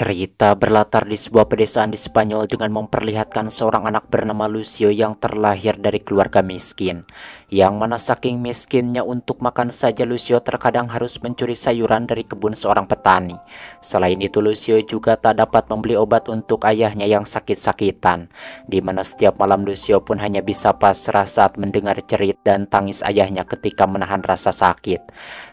Cerita berlatar di sebuah pedesaan di Spanyol dengan memperlihatkan seorang anak bernama Lucio yang terlahir dari keluarga miskin. Yang mana saking miskinnya untuk makan saja Lucio terkadang harus mencuri sayuran dari kebun seorang petani. Selain itu Lucio juga tak dapat membeli obat untuk ayahnya yang sakit-sakitan. Di mana setiap malam Lucio pun hanya bisa pasrah saat mendengar cerit dan tangis ayahnya ketika menahan rasa sakit.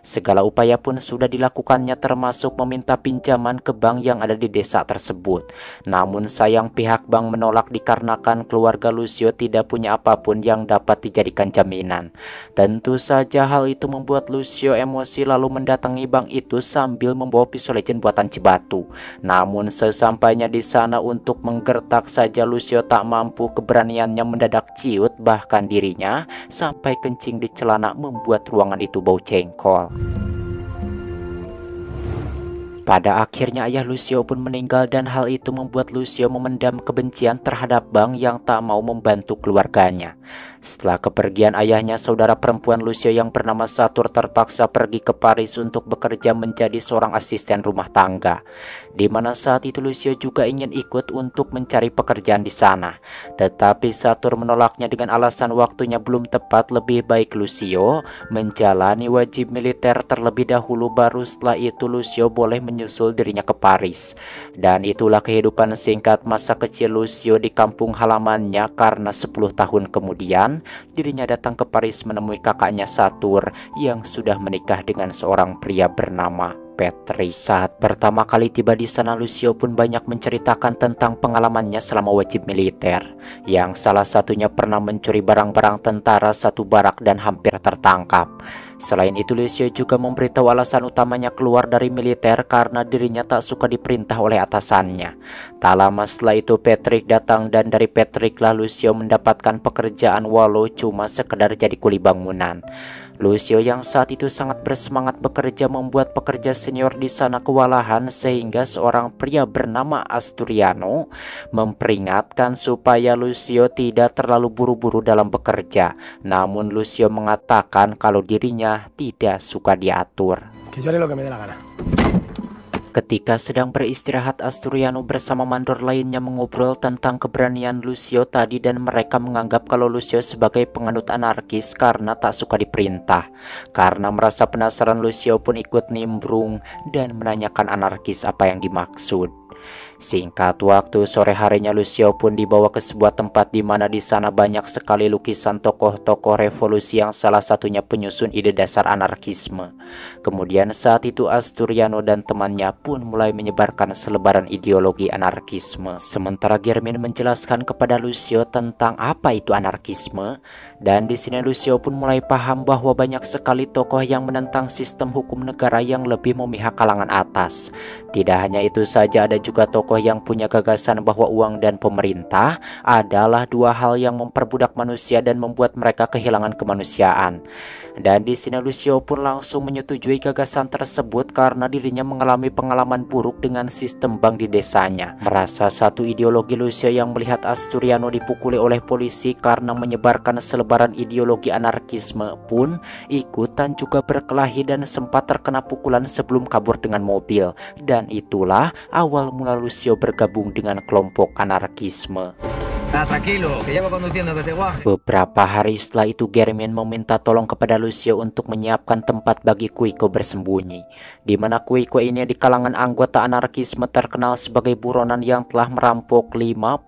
Segala upaya pun sudah dilakukannya termasuk meminta pinjaman ke bank yang ada di desa tersebut. Namun sayang pihak bank menolak dikarenakan keluarga Lucio tidak punya apapun yang dapat dijadikan jaminan. Tentu saja hal itu membuat Lucio emosi lalu mendatangi bank itu sambil membawa pisau legend buatan Cibatu. Namun sesampainya di sana untuk menggertak saja Lucio tak mampu, keberaniannya mendadak ciut, bahkan dirinya sampai kencing di celana membuat ruangan itu bau jengkol. Pada akhirnya ayah Lucio pun meninggal dan hal itu membuat Lucio memendam kebencian terhadap bank yang tak mau membantu keluarganya. Setelah kepergian ayahnya, saudara perempuan Lucio yang bernama Satur terpaksa pergi ke Paris untuk bekerja menjadi seorang asisten rumah tangga. Di mana saat itu Lucio juga ingin ikut untuk mencari pekerjaan di sana. Tetapi Satur menolaknya dengan alasan waktunya belum tepat, lebih baik Lucio menjalani wajib militer terlebih dahulu, baru setelah itu Lucio boleh menyusul dirinya ke Paris. Dan itulah kehidupan singkat masa kecil Lucio di kampung halamannya, karena 10 tahun kemudian dirinya datang ke Paris menemui kakaknya Satur yang sudah menikah dengan seorang pria bernama Patrick. Saat pertama kali tiba di sana, Lucio pun banyak menceritakan tentang pengalamannya selama wajib militer, yang salah satunya pernah mencuri barang-barang tentara satu barak dan hampir tertangkap. Selain itu Lucio juga memberitahu alasan utamanya keluar dari militer karena dirinya tak suka diperintah oleh atasannya. Tak lama setelah itu Patrick datang dan dari Patrick lah Lucio mendapatkan pekerjaan walau cuma sekedar jadi kuli bangunan. Lucio yang saat itu sangat bersemangat bekerja membuat pekerja senior di sana kewalahan, sehingga seorang pria bernama Asturiano memperingatkan supaya Lucio tidak terlalu buru-buru dalam bekerja. Namun Lucio mengatakan kalau dirinya tidak suka diatur. Que yo haré lo que me dé la gana. Ketika sedang beristirahat, Asturiano bersama mandor lainnya mengobrol tentang keberanian Lucio tadi dan mereka menganggap kalau Lucio sebagai penganut anarkis karena tak suka diperintah. Karena merasa penasaran, Lucio pun ikut nimbrung dan menanyakan anarkis apa yang dimaksud. Singkat waktu, sore harinya Lucio pun dibawa ke sebuah tempat di mana di sana banyak sekali lukisan tokoh-tokoh revolusi yang salah satunya penyusun ide dasar anarkisme. Kemudian saat itu Asturiano dan temannya pun mulai menyebarkan selebaran ideologi anarkisme. Sementara Germin menjelaskan kepada Lucio tentang apa itu anarkisme, dan di sini Lucio pun mulai paham bahwa banyak sekali tokoh yang menentang sistem hukum negara yang lebih memihak kalangan atas. Tidak hanya itu saja, ada juga tokoh yang punya gagasan bahwa uang dan pemerintah adalah dua hal yang memperbudak manusia dan membuat mereka kehilangan kemanusiaan. Dan di sini Lucio pun langsung menyetujui gagasan tersebut karena dirinya mengalami pengalaman buruk dengan sistem bank di desanya. Merasa satu ideologi, Lucio yang melihat Asturiano dipukuli oleh polisi karena menyebarkan selebaran ideologi anarkisme pun ikutan juga berkelahi dan sempat terkena pukulan sebelum kabur dengan mobil. Dan itulah awal mula Lucio bergabung dengan kelompok anarkisme. Beberapa hari setelah itu Germin meminta tolong kepada Lucio untuk menyiapkan tempat bagi Cuico bersembunyi, di mana Cuico ini di kalangan anggota anarkisme terkenal sebagai buronan yang telah merampok 50.000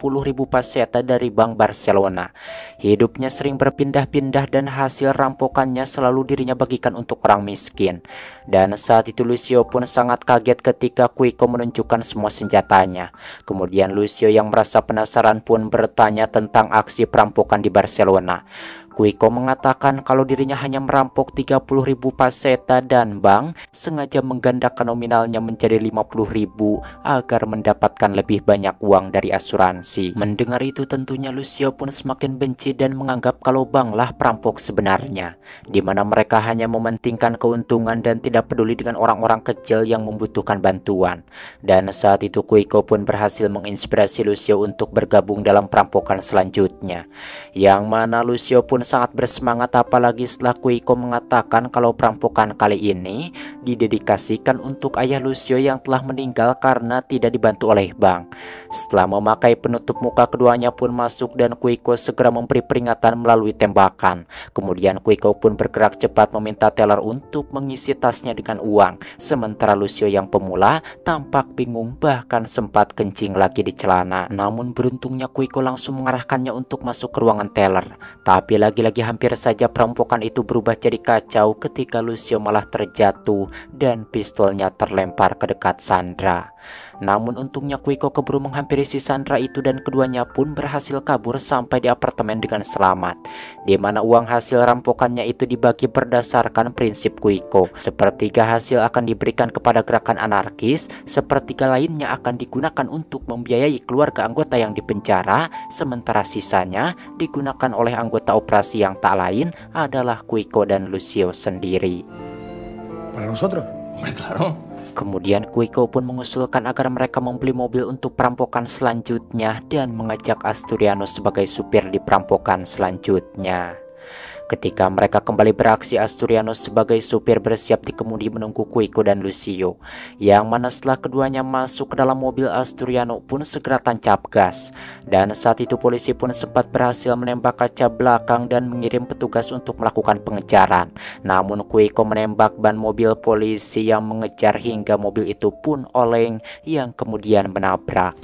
peseta dari Bank Barcelona. Hidupnya sering berpindah-pindah dan hasil rampokannya selalu dirinya bagikan untuk orang miskin. Dan saat itu Lucio pun sangat kaget ketika Cuico menunjukkan semua senjatanya. Kemudian Lucio yang merasa penasaran pun bertanya tentang aksi perampokan di Barcelona. Cuico mengatakan kalau dirinya hanya merampok 30.000 peseta dan bank sengaja menggandakan nominalnya menjadi 50.000 agar mendapatkan lebih banyak uang dari asuransi. Mendengar itu tentunya Lucio pun semakin benci dan menganggap kalau bank lah perampok sebenarnya, di mana mereka hanya mementingkan keuntungan dan tidak peduli dengan orang-orang kecil yang membutuhkan bantuan. Dan saat itu Cuico pun berhasil menginspirasi Lucio untuk bergabung dalam perampok perampokan selanjutnya. Yang mana Lucio pun sangat bersemangat, apalagi setelah Quico mengatakan kalau perampokan kali ini didedikasikan untuk ayah Lucio yang telah meninggal karena tidak dibantu oleh bank. Setelah memakai penutup muka, keduanya pun masuk dan Quico segera memberi peringatan melalui tembakan. Kemudian Quico pun bergerak cepat meminta teller untuk mengisi tasnya dengan uang. Sementara Lucio yang pemula tampak bingung, bahkan sempat kencing lagi di celana. Namun beruntungnya Quico langsung mengarahkannya untuk masuk ke ruangan teller. Tapi lagi-lagi hampir saja perampokan itu berubah jadi kacau ketika Lucio malah terjatuh dan pistolnya terlempar ke dekat Sandra. Namun untungnya Quico keburu menghampiri si Sandra itu dan keduanya pun berhasil kabur sampai di apartemen dengan selamat, di mana uang hasil rampokannya itu dibagi berdasarkan prinsip Quico. Sepertiga hasil akan diberikan kepada gerakan anarkis, sepertiga lainnya akan digunakan untuk membiayai keluarga anggota yang dipenjara, sementara sisanya digunakan oleh anggota operasi yang tak lain adalah Quico dan Lucio sendiri. Para nosotros. Claro. Kemudian Quico pun mengusulkan agar mereka membeli mobil untuk perampokan selanjutnya dan mengajak Asturiano sebagai supir di perampokan selanjutnya. Ketika mereka kembali beraksi, Asturiano sebagai supir bersiap dikemudi menunggu Quico dan Lucio. Yang mana setelah keduanya masuk ke dalam mobil, Asturiano pun segera tancap gas. Dan saat itu polisi pun sempat berhasil menembak kaca belakang dan mengirim petugas untuk melakukan pengejaran. Namun Quico menembak ban mobil polisi yang mengejar hingga mobil itu pun oleng yang kemudian menabrak.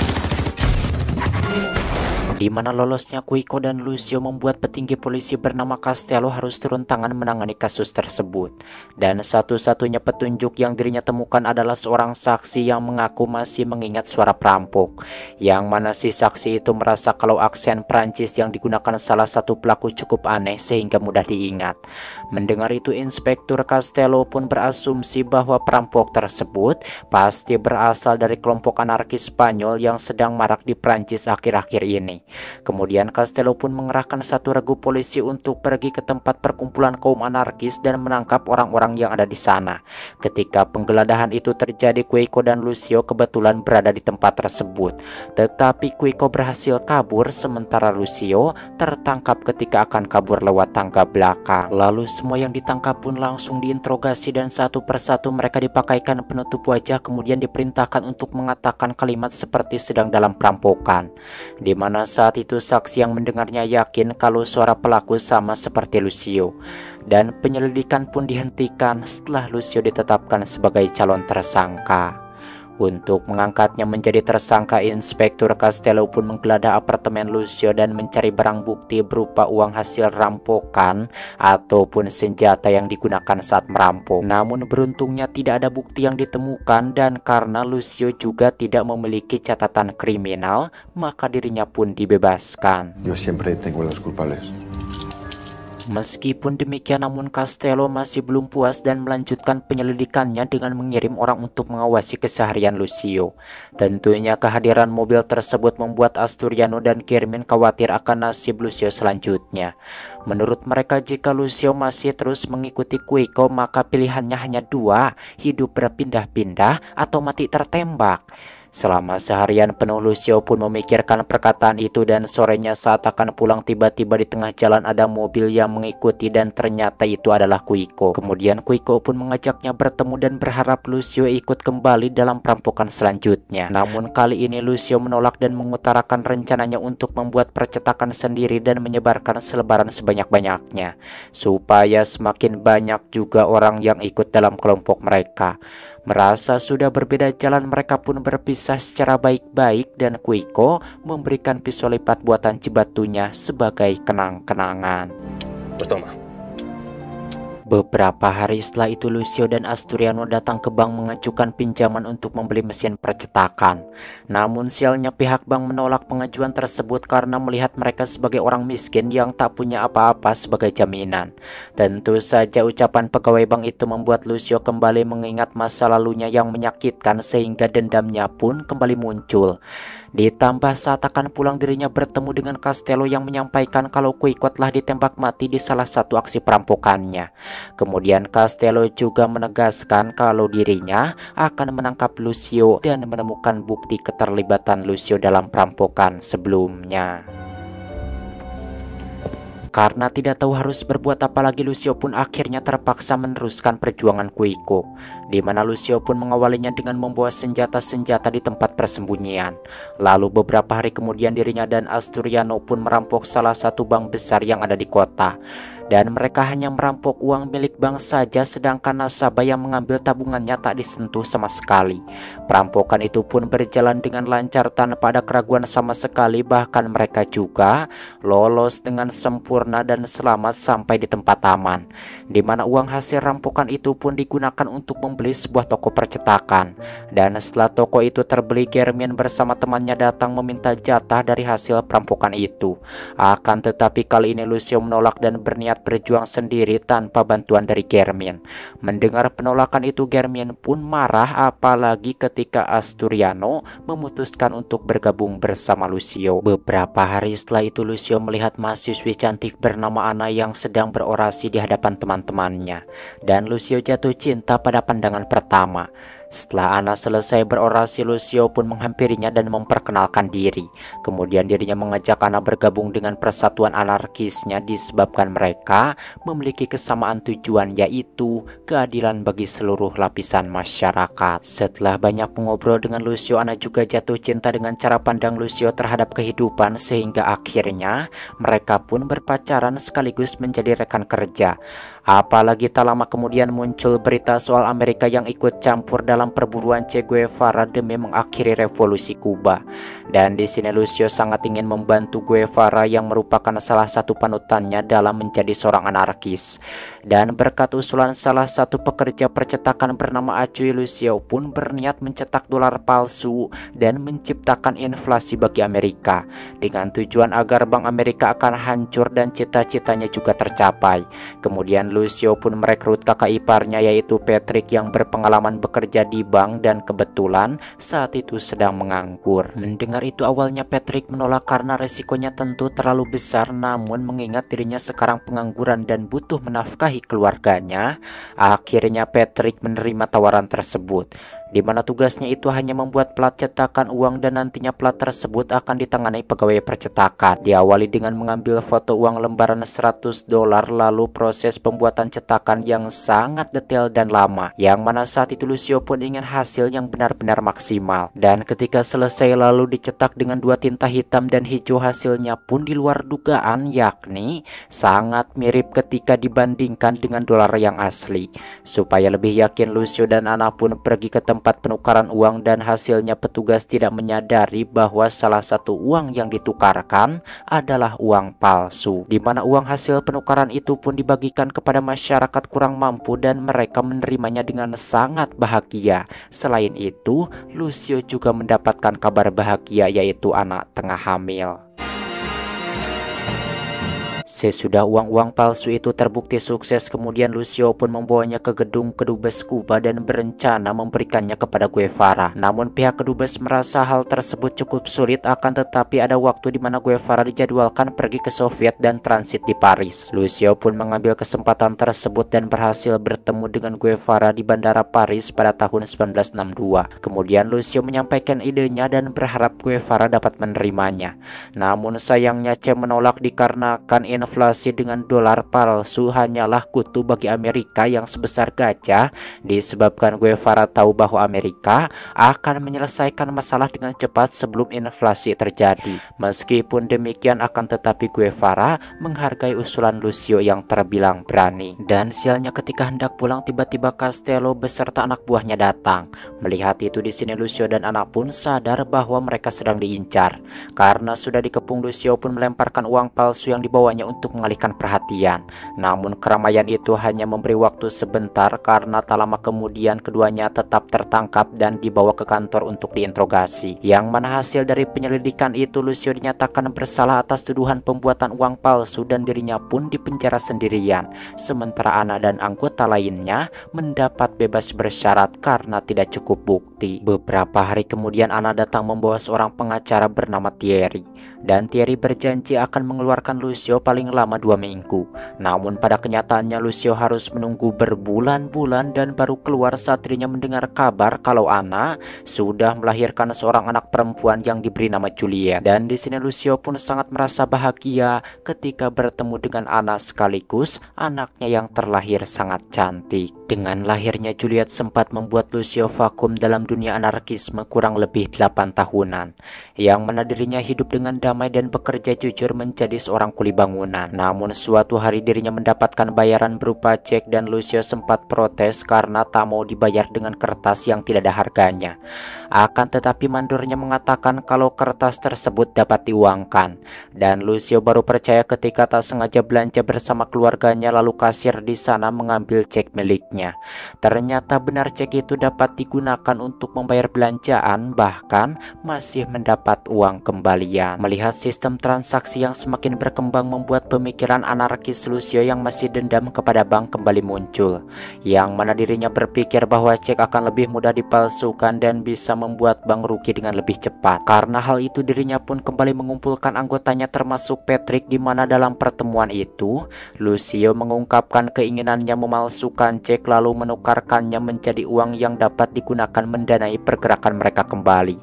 Di mana lolosnya Quico dan Lucio membuat petinggi polisi bernama Castello harus turun tangan menangani kasus tersebut. Dan satu-satunya petunjuk yang dirinya temukan adalah seorang saksi yang mengaku masih mengingat suara perampok. Yang mana si saksi itu merasa kalau aksen Prancis yang digunakan salah satu pelaku cukup aneh sehingga mudah diingat. Mendengar itu, Inspektur Castello pun berasumsi bahwa perampok tersebut pasti berasal dari kelompok anarkis Spanyol yang sedang marak di Prancis akhir-akhir ini. Kemudian Castello pun mengerahkan satu regu polisi untuk pergi ke tempat perkumpulan kaum anarkis dan menangkap orang-orang yang ada di sana. Ketika penggeledahan itu terjadi, Quico dan Lucio kebetulan berada di tempat tersebut. Tetapi Quico berhasil kabur, sementara Lucio tertangkap ketika akan kabur lewat tangga belakang. Lalu semua yang ditangkap pun langsung diinterogasi dan satu persatu mereka dipakaikan penutup wajah, kemudian diperintahkan untuk mengatakan kalimat seperti sedang dalam perampokan. Di mana saat itu saksi yang mendengarnya yakin kalau suara pelaku sama seperti Lucio. Dan penyelidikan pun dihentikan setelah Lucio ditetapkan sebagai calon tersangka. Untuk mengangkatnya menjadi tersangka, Inspektur Castello pun menggeledah apartemen Lucio dan mencari barang bukti berupa uang hasil rampokan ataupun senjata yang digunakan saat merampok. Namun beruntungnya tidak ada bukti yang ditemukan, dan karena Lucio juga tidak memiliki catatan kriminal, maka dirinya pun dibebaskan. Yo siempre tengo los culpables. Meskipun demikian, namun Castello masih belum puas dan melanjutkan penyelidikannya dengan mengirim orang untuk mengawasi keseharian Lucio. Tentunya kehadiran mobil tersebut membuat Asturiano dan Kirmin khawatir akan nasib Lucio selanjutnya. Menurut mereka, jika Lucio masih terus mengikuti Quico, maka pilihannya hanya dua, hidup berpindah-pindah atau mati tertembak. Selama seharian penuh Lucio pun memikirkan perkataan itu, dan sorenya saat akan pulang tiba-tiba di tengah jalan ada mobil yang mengikuti dan ternyata itu adalah Quico. Kemudian Quico pun mengajaknya bertemu dan berharap Lucio ikut kembali dalam perampokan selanjutnya. Namun kali ini Lucio menolak dan mengutarakan rencananya untuk membuat percetakan sendiri dan menyebarkan selebaran sebanyak-banyaknya supaya semakin banyak juga orang yang ikut dalam kelompok mereka. Merasa sudah berbeda jalan, mereka pun berpisah secara baik-baik dan Quico memberikan pisau lipat buatan Cibatunya sebagai kenang-kenangan. Beberapa hari setelah itu, Lucio dan Asturiano datang ke bank mengajukan pinjaman untuk membeli mesin percetakan. Namun sialnya pihak bank menolak pengajuan tersebut karena melihat mereka sebagai orang miskin yang tak punya apa-apa sebagai jaminan. Tentu saja ucapan pegawai bank itu membuat Lucio kembali mengingat masa lalunya yang menyakitkan sehingga dendamnya pun kembali muncul. Ditambah saat akan pulang dirinya bertemu dengan Castello yang menyampaikan kalau Quico telah ditembak mati di salah satu aksi perampokannya. Kemudian Castello juga menegaskan kalau dirinya akan menangkap Lucio dan menemukan bukti keterlibatan Lucio dalam perampokan sebelumnya. Karena tidak tahu harus berbuat apa lagi, Lucio pun akhirnya terpaksa meneruskan perjuangan Kuiko, di mana Lucio pun mengawalinya dengan membawa senjata-senjata di tempat persembunyian. Lalu beberapa hari kemudian dirinya dan Asturiano pun merampok salah satu bank besar yang ada di kota. Dan mereka hanya merampok uang milik bank saja, sedangkan nasabah yang mengambil tabungannya tak disentuh sama sekali. Perampokan itu pun berjalan dengan lancar tanpa ada keraguan sama sekali, bahkan mereka juga lolos dengan sempurna dan selamat sampai di tempat aman, di mana uang hasil rampokan itu pun digunakan untuk membeli sebuah toko percetakan. Dan setelah toko itu terbeli, Germain bersama temannya datang meminta jatah dari hasil perampokan itu. Akan tetapi kali ini Lucio menolak dan berniat berjuang sendiri tanpa bantuan dari Germain. Mendengar penolakan itu, Germain pun marah, apalagi ketika Asturiano memutuskan untuk bergabung bersama Lucio. Beberapa hari setelah itu, Lucio melihat mahasiswi cantik bernama Ana yang sedang berorasi di hadapan teman-temannya, dan Lucio jatuh cinta pada pandangan pertama. Setelah Ana selesai berorasi, Lucio pun menghampirinya dan memperkenalkan diri. Kemudian dirinya mengajak Ana bergabung dengan persatuan anarkisnya disebabkan mereka memiliki kesamaan tujuan, yaitu keadilan bagi seluruh lapisan masyarakat. Setelah banyak mengobrol dengan Lucio, Ana juga jatuh cinta dengan cara pandang Lucio terhadap kehidupan, sehingga akhirnya mereka pun berpacaran sekaligus menjadi rekan kerja. Apalagi tak lama kemudian muncul berita soal Amerika yang ikut campur dalam perburuan Che Guevara demi mengakhiri revolusi Kuba. Dan di sini Lucio sangat ingin membantu Guevara yang merupakan salah satu panutannya dalam menjadi seorang anarkis. Dan berkat usulan salah satu pekerja percetakan bernama Acuy, Lucio pun berniat mencetak dolar palsu dan menciptakan inflasi bagi Amerika, dengan tujuan agar Bank Amerika akan hancur dan cita-citanya juga tercapai. Kemudian Lucio pun merekrut kakak iparnya, yaitu Patrick, yang berpengalaman bekerja di bank dan kebetulan saat itu sedang menganggur. Mendengar itu awalnya Patrick menolak karena resikonya tentu terlalu besar, namun mengingat dirinya sekarang pengangguran dan butuh menafkahi keluarganya, akhirnya Patrick menerima tawaran tersebut, di mana tugasnya itu hanya membuat plat cetakan uang dan nantinya plat tersebut akan ditangani pegawai percetakan. Diawali dengan mengambil foto uang lembaran $100, lalu proses pembuatan cetakan yang sangat detail dan lama, yang mana saat itu Lucio pun ingin hasil yang benar-benar maksimal. Dan ketika selesai lalu dicetak dengan dua tinta hitam dan hijau, hasilnya pun di luar dugaan, yakni sangat mirip ketika dibandingkan dengan dolar yang asli. Supaya lebih yakin, Lucio dan Ana pun pergi ke tempat penukaran uang dan hasilnya petugas tidak menyadari bahwa salah satu uang yang ditukarkan adalah uang palsu, di mana uang hasil penukaran itu pun dibagikan kepada masyarakat kurang mampu dan mereka menerimanya dengan sangat bahagia. Selain itu, Lucio juga mendapatkan kabar bahagia, yaitu anak tengah hamil. Sesudah uang-uang palsu itu terbukti sukses, kemudian Lucio pun membawanya ke gedung Kedubes Kuba dan berencana memberikannya kepada Guevara. Namun pihak Kedubes merasa hal tersebut cukup sulit, akan tetapi ada waktu di mana Guevara dijadwalkan pergi ke Soviet dan transit di Paris. Lucio pun mengambil kesempatan tersebut dan berhasil bertemu dengan Guevara di Bandara Paris pada tahun 1962. Kemudian Lucio menyampaikan idenya dan berharap Guevara dapat menerimanya. Namun sayangnya Che menolak dikarenakan inflasi dengan dolar palsu hanyalah kutu bagi Amerika yang sebesar gajah, disebabkan Guevara tahu bahwa Amerika akan menyelesaikan masalah dengan cepat sebelum inflasi terjadi. Meskipun demikian, akan tetapi Guevara menghargai usulan Lucio yang terbilang berani. Dan sialnya ketika hendak pulang, tiba-tiba Castello beserta anak buahnya datang. Melihat itu, di sini Lucio dan anak pun sadar bahwa mereka sedang diincar. Karena sudah dikepung, Lucio pun melemparkan uang palsu yang dibawanya untuk mengalihkan perhatian. Namun keramaian itu hanya memberi waktu sebentar, karena tak lama kemudian keduanya tetap tertangkap dan dibawa ke kantor untuk diinterogasi. Yang mana hasil dari penyelidikan itu, Lucio dinyatakan bersalah atas tuduhan pembuatan uang palsu dan dirinya pun dipenjara sendirian. Sementara Ana dan anggota lainnya mendapat bebas bersyarat karena tidak cukup bukti. Beberapa hari kemudian Ana datang membawa seorang pengacara bernama Thierry. Dan Thierry berjanji akan mengeluarkan Lucio paling paling lama 2 minggu. Namun pada kenyataannya Lucio harus menunggu berbulan-bulan dan baru keluar saat dirinya mendengar kabar kalau Anna sudah melahirkan seorang anak perempuan yang diberi nama Juliet. Dan di sini Lucio pun sangat merasa bahagia ketika bertemu dengan Anna sekaligus anaknya yang terlahir sangat cantik. Dengan lahirnya Juliet sempat membuat Lucio vakum dalam dunia anarkisme kurang lebih 8 tahunan, yang mana dirinya hidup dengan damai dan bekerja jujur menjadi seorang kuli bangunan. Namun suatu hari dirinya mendapatkan bayaran berupa cek dan Lucio sempat protes karena tak mau dibayar dengan kertas yang tidak ada harganya. Akan tetapi mandornya mengatakan kalau kertas tersebut dapat diuangkan, dan Lucio baru percaya ketika tak sengaja belanja bersama keluarganya lalu kasir di sana mengambil cek miliknya. Ternyata benar cek itu dapat digunakan untuk membayar belanjaan, bahkan masih mendapat uang kembalian. Melihat sistem transaksi yang semakin berkembang membuat pemikiran anarkis Lucio yang masih dendam kepada bank kembali muncul, yang mana dirinya berpikir bahwa cek akan lebih mudah dipalsukan dan bisa membuat bank rugi dengan lebih cepat. Karena hal itu dirinya pun kembali mengumpulkan anggotanya termasuk Patrick, di mana dalam pertemuan itu Lucio mengungkapkan keinginannya memalsukan cek lalu menukarkannya menjadi uang yang dapat digunakan mendanai pergerakan mereka kembali.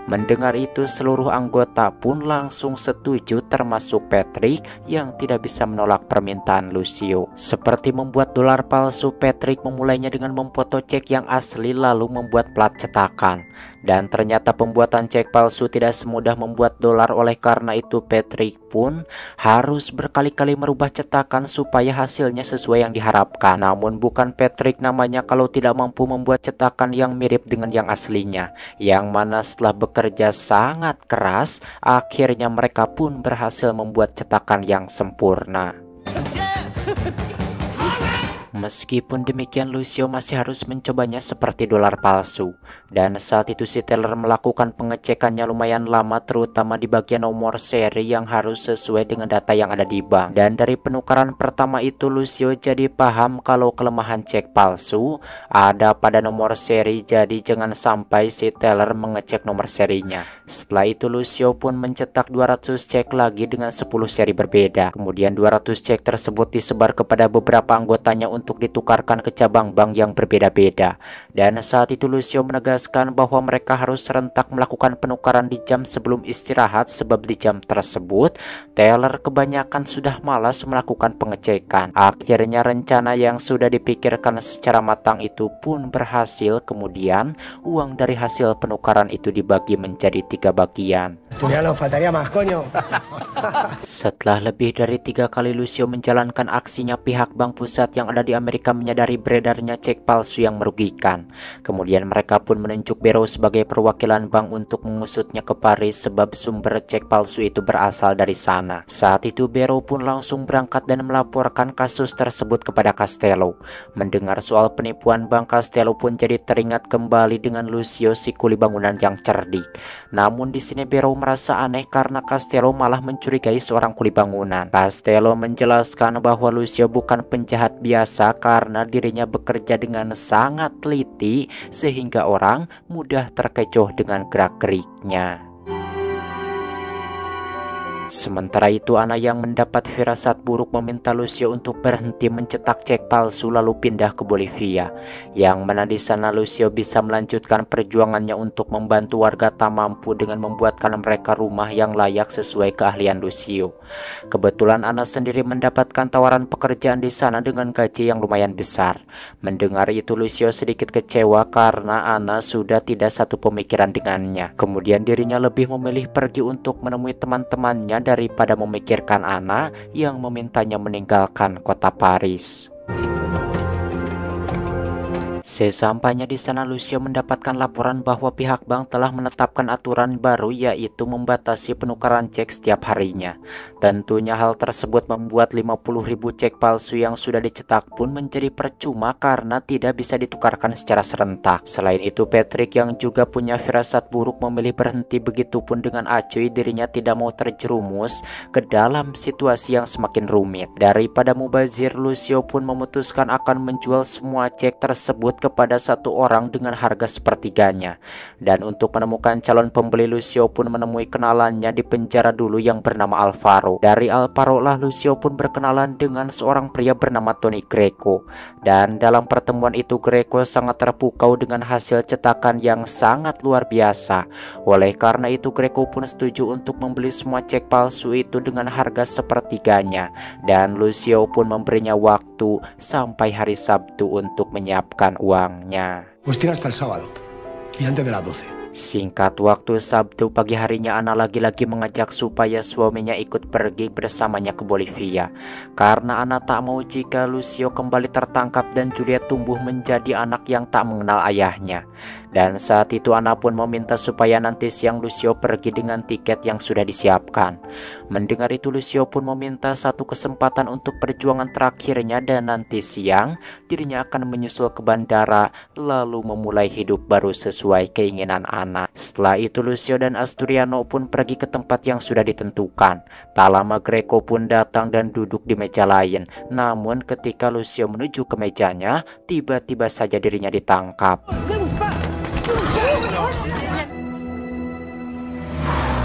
Mendengar itu seluruh anggota pun langsung setuju termasuk Patrick yang tidak bisa menolak permintaan Lucio. Seperti membuat dolar palsu, Patrick memulainya dengan memfoto cek yang asli lalu membuat plat cetakan. Dan ternyata pembuatan cek palsu tidak semudah membuat dolar, oleh karena itu Patrick pun harus berkali-kali merubah cetakan supaya hasilnya sesuai yang diharapkan. Namun bukan Patrick namanya kalau tidak mampu membuat cetakan yang mirip dengan yang aslinya, yang mana setelah bekerja sangat keras akhirnya mereka pun berhasil membuat cetakan yang sempurna. Meskipun demikian Lucio masih harus mencobanya seperti dolar palsu, dan saat itu si teller melakukan pengecekannya lumayan lama, terutama di bagian nomor seri yang harus sesuai dengan data yang ada di bank. Dan dari penukaran pertama itu Lucio jadi paham kalau kelemahan cek palsu ada pada nomor seri, jadi jangan sampai si teller mengecek nomor serinya. Setelah itu Lucio pun mencetak 200 cek lagi dengan 10 seri berbeda. Kemudian 200 cek tersebut disebar kepada beberapa anggotanya untuk ditukarkan ke cabang bank yang berbeda-beda. Dan saat itu Lucio menegaskan bahwa mereka harus serentak melakukan penukaran di jam sebelum istirahat, sebab di jam tersebut teller kebanyakan sudah malas melakukan pengecekan. Akhirnya rencana yang sudah dipikirkan secara matang itu pun berhasil. Kemudian uang dari hasil penukaran itu dibagi menjadi 3 bagian. Setelah lebih dari 3 kali Lucio menjalankan aksinya, pihak bank pusat yang ada di Amerika menyadari beredarnya cek palsu yang merugikan. Kemudian mereka pun menunjuk Barrow sebagai perwakilan bank untuk mengusutnya ke Paris, sebab sumber cek palsu itu berasal dari sana. Saat itu Barrow pun langsung berangkat dan melaporkan kasus tersebut kepada Castello. Mendengar soal penipuan bank, Castello pun jadi teringat kembali dengan Lucio, si kuli bangunan yang cerdik. Namun di sini Barrow merasa aneh karena Castello malah mencurigai seorang kuli bangunan. Castello menjelaskan bahwa Lucio bukan penjahat biasa karena dirinya bekerja dengan sangat teliti sehingga orang mudah terkecoh dengan gerak-geriknya. Sementara itu Anna yang mendapat firasat buruk meminta Lucio untuk berhenti mencetak cek palsu lalu pindah ke Bolivia, yang mana di sana Lucio bisa melanjutkan perjuangannya untuk membantu warga tak mampu dengan membuatkan mereka rumah yang layak sesuai keahlian Lucio. Kebetulan Anna sendiri mendapatkan tawaran pekerjaan di sana dengan gaji yang lumayan besar. Mendengar itu Lucio sedikit kecewa karena Anna sudah tidak satu pemikiran dengannya. Kemudian dirinya lebih memilih pergi untuk menemui teman-temannya daripada memikirkan Anna yang memintanya meninggalkan kota Paris. Sesampainya di sana Lucio mendapatkan laporan bahwa pihak bank telah menetapkan aturan baru, yaitu membatasi penukaran cek setiap harinya. Tentunya hal tersebut membuat 50.000 cek palsu yang sudah dicetak pun menjadi percuma karena tidak bisa ditukarkan secara serentak. Selain itu Patrick yang juga punya firasat buruk memilih berhenti, begitupun dengan Acuy, dirinya tidak mau terjerumus ke dalam situasi yang semakin rumit. Daripada mubazir, Lucio pun memutuskan akan menjual semua cek tersebut kepada satu orang dengan harga sepertiganya. Dan untuk menemukan calon pembeli, Lucio pun menemui kenalannya di penjara dulu yang bernama Alvaro. Dari Alvaro lah Lucio pun berkenalan dengan seorang pria bernama Tony Greco. Dan dalam pertemuan itu Greco sangat terpukau dengan hasil cetakan yang sangat luar biasa. Oleh karena itu Greco pun setuju untuk membeli semua cek palsu itu dengan harga sepertiganya. Dan Lucio pun memberinya waktu sampai hari Sabtu untuk menyiapkan uangnya. Pues tiene hasta el sábado y antes de las 12. Singkat waktu Sabtu pagi harinya, Ana lagi-lagi mengajak supaya suaminya ikut pergi bersamanya ke Bolivia. Karena Ana tak mau jika Lucio kembali tertangkap dan Juliet tumbuh menjadi anak yang tak mengenal ayahnya. Dan saat itu Ana pun meminta supaya nanti siang Lucio pergi dengan tiket yang sudah disiapkan. Mendengar itu Lucio pun meminta satu kesempatan untuk perjuangan terakhirnya, dan nanti siang dirinya akan menyusul ke bandara lalu memulai hidup baru sesuai keinginan Ana. Setelah itu Lucio dan Asturiano pun pergi ke tempat yang sudah ditentukan. Tak lama Greco pun datang dan duduk di meja lain. Namun ketika Lucio menuju ke mejanya, tiba-tiba saja dirinya ditangkap.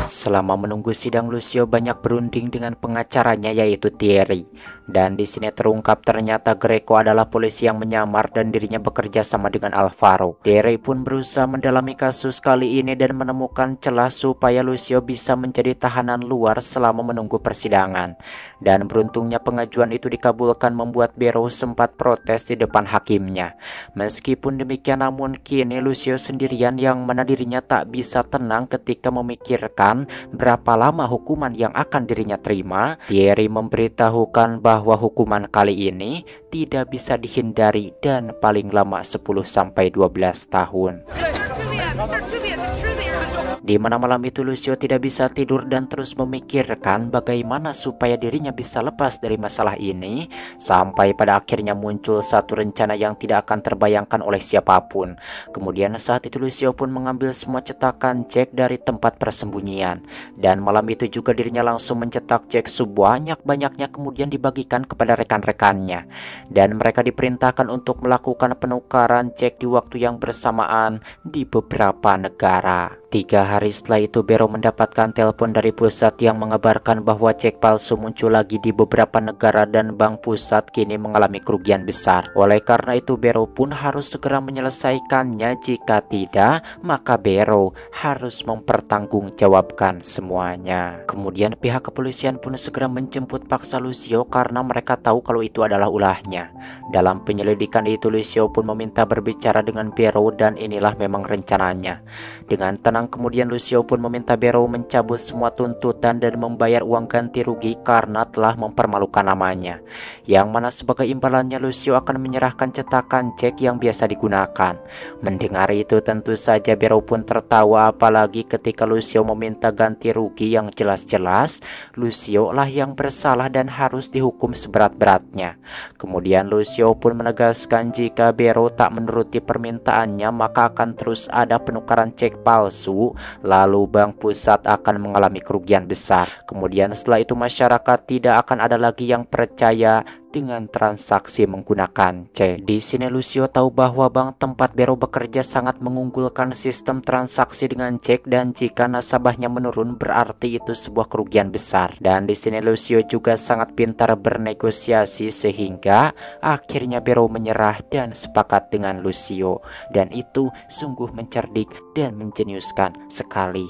Selama menunggu sidang, Lucio banyak berunding dengan pengacaranya yaitu Thierry. Dan di sini terungkap ternyata Greco adalah polisi yang menyamar dan dirinya bekerja sama dengan Alvaro. Thierry pun berusaha mendalami kasus kali ini dan menemukan celah supaya Lucio bisa menjadi tahanan luar selama menunggu persidangan. Dan beruntungnya pengajuan itu dikabulkan, membuat Bero sempat protes di depan hakimnya. Meskipun demikian, namun kini Lucio sendirian yang mana dirinya tak bisa tenang ketika memikirkan berapa lama hukuman yang akan dirinya terima. Thierry memberitahukan bahwa hukuman kali ini tidak bisa dihindari dan paling lama 10-12 tahun. Di mana malam itu Lucio tidak bisa tidur dan terus memikirkan bagaimana supaya dirinya bisa lepas dari masalah ini, sampai pada akhirnya muncul satu rencana yang tidak akan terbayangkan oleh siapapun. Kemudian saat itu Lucio pun mengambil semua cetakan cek dari tempat persembunyian, dan malam itu juga dirinya langsung mencetak cek sebanyak-banyaknya kemudian dibagikan kepada rekan-rekannya, dan mereka diperintahkan untuk melakukan penukaran cek di waktu yang bersamaan di beberapa negara. 3 hari setelah itu Bero mendapatkan telepon dari pusat yang mengabarkan bahwa cek palsu muncul lagi di beberapa negara dan bank pusat kini mengalami kerugian besar. Oleh karena itu Bero pun harus segera menyelesaikannya, jika tidak maka Bero harus mempertanggungjawabkan semuanya. Kemudian pihak kepolisian pun segera menjemput paksa Lucio karena mereka tahu kalau itu adalah ulahnya. Dalam penyelidikan itu Lucio pun meminta berbicara dengan Bero dan inilah memang rencananya. Dengan tenang kemudian Lucio pun meminta Bero mencabut semua tuntutan dan membayar uang ganti rugi karena telah mempermalukan namanya. Yang mana sebagai imbalannya Lucio akan menyerahkan cetakan cek yang biasa digunakan. Mendengar itu tentu saja Bero pun tertawa, apalagi ketika Lucio meminta ganti rugi yang jelas-jelas Lucio lah yang bersalah dan harus dihukum seberat-beratnya. Kemudian Lucio pun menegaskan jika Bero tak menuruti permintaannya maka akan terus ada penukaran cek palsu, lalu bank pusat akan mengalami kerugian besar. Kemudian setelah itu masyarakat tidak akan ada lagi yang percaya dengan transaksi menggunakan cek. Di sini Lucio tahu bahwa bank tempat Bero bekerja sangat mengunggulkan sistem transaksi dengan cek, dan jika nasabahnya menurun berarti itu sebuah kerugian besar. Dan di sini Lucio juga sangat pintar bernegosiasi sehingga akhirnya Bero menyerah dan sepakat dengan Lucio, dan itu sungguh mencerdik dan menjeniuskan sekali.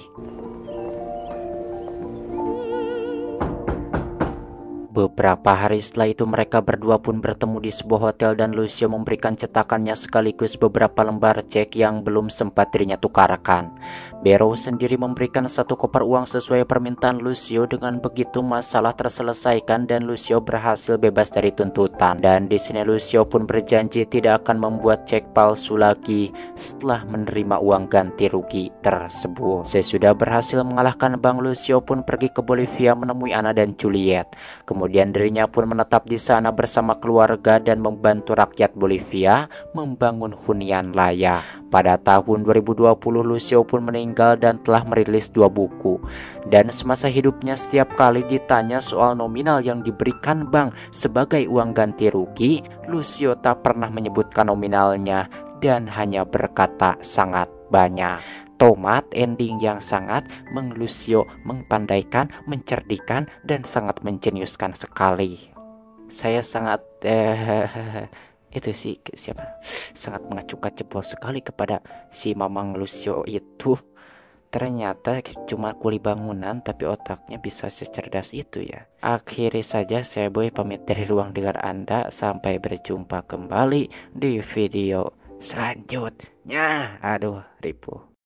Beberapa hari setelah itu mereka berdua pun bertemu di sebuah hotel dan Lucio memberikan cetakannya sekaligus beberapa lembar cek yang belum sempat dirinya tukarkan. Bero sendiri memberikan satu koper uang sesuai permintaan Lucio. Dengan begitu masalah terselesaikan dan Lucio berhasil bebas dari tuntutan. Dan di sini Lucio pun berjanji tidak akan membuat cek palsu lagi setelah menerima uang ganti rugi tersebut. Sesudah berhasil mengalahkan bank, Lucio pun pergi ke Bolivia menemui Ana dan Juliet. Kemudian dirinya pun menetap di sana bersama keluarga dan membantu rakyat Bolivia membangun hunian layak. Pada tahun 2020 Lucio pun meninggal dan telah merilis 2 buku. Dan semasa hidupnya setiap kali ditanya soal nominal yang diberikan bank sebagai uang ganti rugi, Lucio tak pernah menyebutkan nominalnya dan hanya berkata sangat banyak. Tomat ending yang sangat Lucio mempandaikan, mencerdikan, dan sangat menjeniuskan sekali. Saya sangat itu sih siapa sangat mengacungkan jempol sekali kepada si Mamang Lucio itu. Ternyata cuma kuli bangunan tapi otaknya bisa secerdas itu ya. Akhiri saja, saya Boy pamit dari ruang dengar Anda. Sampai berjumpa kembali di video selanjutnya. Aduh, ripuh.